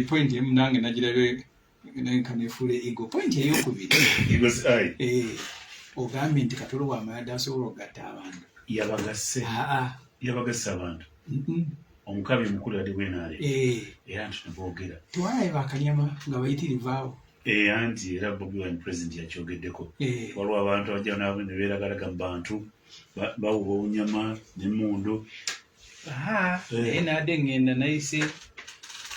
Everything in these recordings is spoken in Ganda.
point munange najirabe nenkanefule ego point eyokubiri Igos ogambe nti Kato Lubwaama yadasobola okugatta abantu yabagasa abantu omukabi mukulu yali bwenaale era nti neboogera tewalabe bakanyama nga bayitirivu awo anti era Bobi Wine president yakyogeddeko waliwo abantu abajja nabo ne beeragalaga mu bantu bawuba obunyama n'emmundu naye naadde ngenda nayise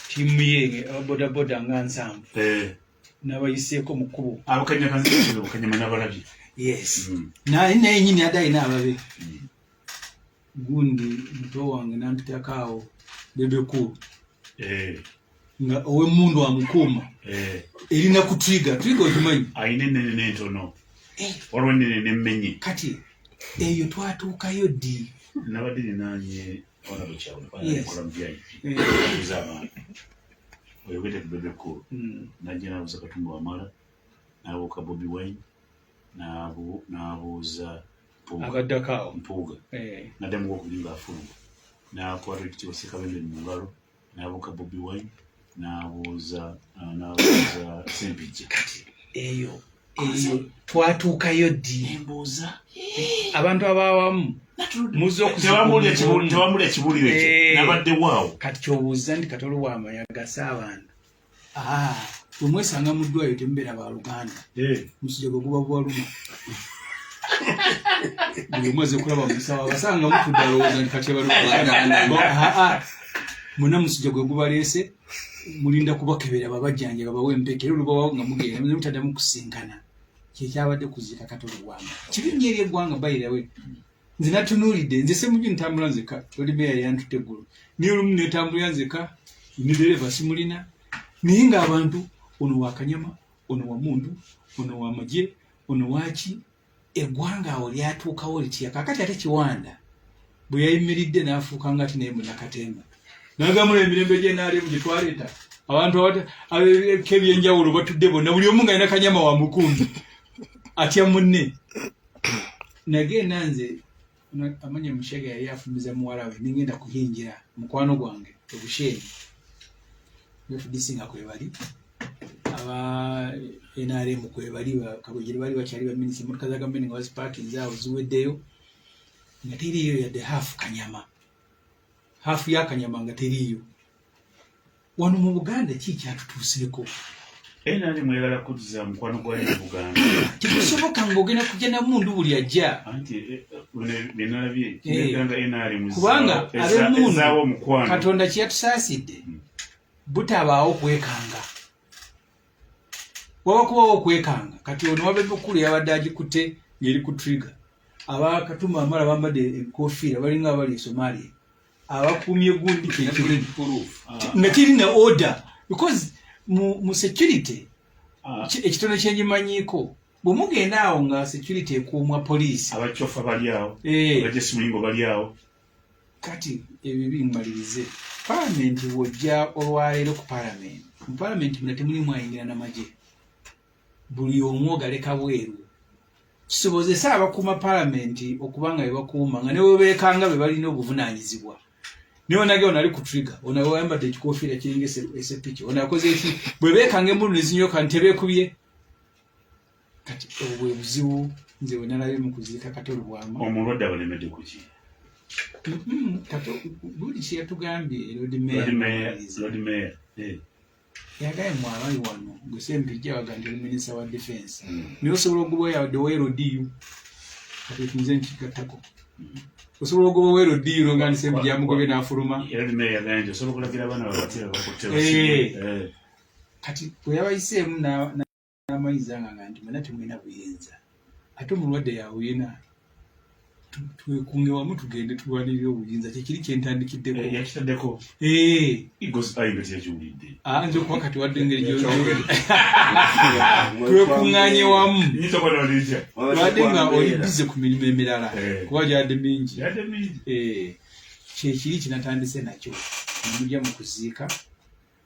tiimu ye bodaboda nga 7 n'abayiseeko mu kkubo abakanyama n'abalabye yes naye nyini adde alina ababe gundi muto wange nampitako awo Bebe Cool nga ow'emmundu amukuuma erina ku twiga ogimanyi ayina ennene n'entono waliwo ennene n'emmenye kati eyo twatuukayo ddi nabadde ninanye onabo kyawukola mubyayi abantu oyogedde ku Bebe Cool najja n'abuuza Katumba Wamala n'abuuka Bobi Wine n'abuuza abaddako Mpuuga n'addamu gwokubiri ng'afuluma n'akwata ekitiibwa Ssekabembe mu ngalo n'abuuka Bobi Wine n'abuuza Sempijja kati eyo twatuukayo ddi embuuza abantu abawamu tewamuli ekibuuliro ekyo nabadde waawo kati kyobuuza nti Kato Lubwaama yagasa abantu bwemwesanga mu ddwaliro temubeera baluganda musujja gwe guba bwaluma buli omwezi kulaba musawo abasanga mutudde alowooza nti kati baluganda muna musujja gwe gubaleese mulinda kubakebera babajjanjaba bawe empeke era olubawo nga mugenda mutaddamu kusinkana kyekyabadde kuziika Kato Lubwaama kibinnyo eri eggwanga bayirawe nze natunuulidde nze semugi ntambula nzeka oli meya yantutte eggulu niyo olumu netambula nzeka ni dereva simulina naye ng'abantu ono wakanyama ono wamundu ono wamagye ono waki eggwanga awo lyatuukawo litya kakati ate Kiwanda bwe yayimiridde n'afuuka nga ati naye munakatemba n'agambula emirembe gy'enaalimu gye twaleeta abantu k'ebyenjawulo batudde bonna buli omu nga alina kanyama wa mukumbi atya munne nagenda nze amanya Mushege yali afumiza muwala we ningenda kuyingira mukwano gwange obushenyi nefudisinga kwebali aba NRM kwebali kabujiri bali bakyali ba minisita motoka za gavumenti nga bazipakinze awo ziweddeyo nga teriyo yadde hafu kanyama hafu ya kanyama nga teriyo wano mu Buganda ki kyatutuuseeko NRM mwegala kutuza mukwano gwa Buganda kikusoboka ng'ogenda kujja na mundu buli ajja anti binalabye kigamba NRM kubanga ab'emundu Katonda kyeyatusaasidde butabaawo kwekanga waba kubawo okwekanga kati ono wa Bebe Cool yabadde agikutte ng'eri ku trigger abakatuma Wamala bambadde enkofiira balinga abali e Somalia abakuumye gundi nga kirina order because mu security ekitono kyenyimanyiiko bwe mugenda awo nga security ekuumwa poliisi abacofa bali awo abajesimulingo bali awo kati ebyo bimalirize palamenti wojja olwaleero ku palamenti mu palamenti muna temulimu ayingira n'amagye buli omu ogaleka bweru kisobozesa abakuuma palamenti okubanga bebakuuma nga newe beekanga be balina obuvunaanyizibwa niyo nage onali ku trigger onawe wayambadde ekikofiira kiringa esepiki onakoze eki bwe beekanga embulu nezinyoka ntebeekubye kati obwe buzibu nze wenalabye mu kuziika Kato Lubwaama omulwadde abalemedde ku ki Kato buli kyeyatugambye Lord Mayor yagaye mwabali wano gwe Sempijja wagandi minisita wa defense niyo osobola okuba yadde weerodiyo kati nze nkigattako osobola okuba weerodiyo nga Sempijja amugobye n'afuluma kati bwe yabayiseemu n'amayiza nga nti mwena temulina buyinza ate omulwadde yawuyina twekunge wamu tugende tulwanirire obuyinza kyekiri kyentandikiddeko yakitaddeko nze okuba kati wadde engeri twekuŋŋaanye wamu wadde nga oli bize ku mirimu emirala kuba gyadde mingi kyekiri kinatandise nakyo nemujja mu kuziika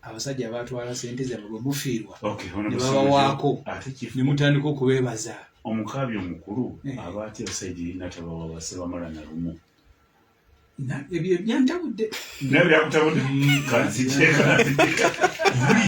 abasajja abatwala sente zaabwe bwe mufiirwa ne babawaako ne mutandika okubeebaza omukabi omukulu abaatya Saidi natabawa base Wamala na lumu ebyo byantabudde naye byakutabudde kanzije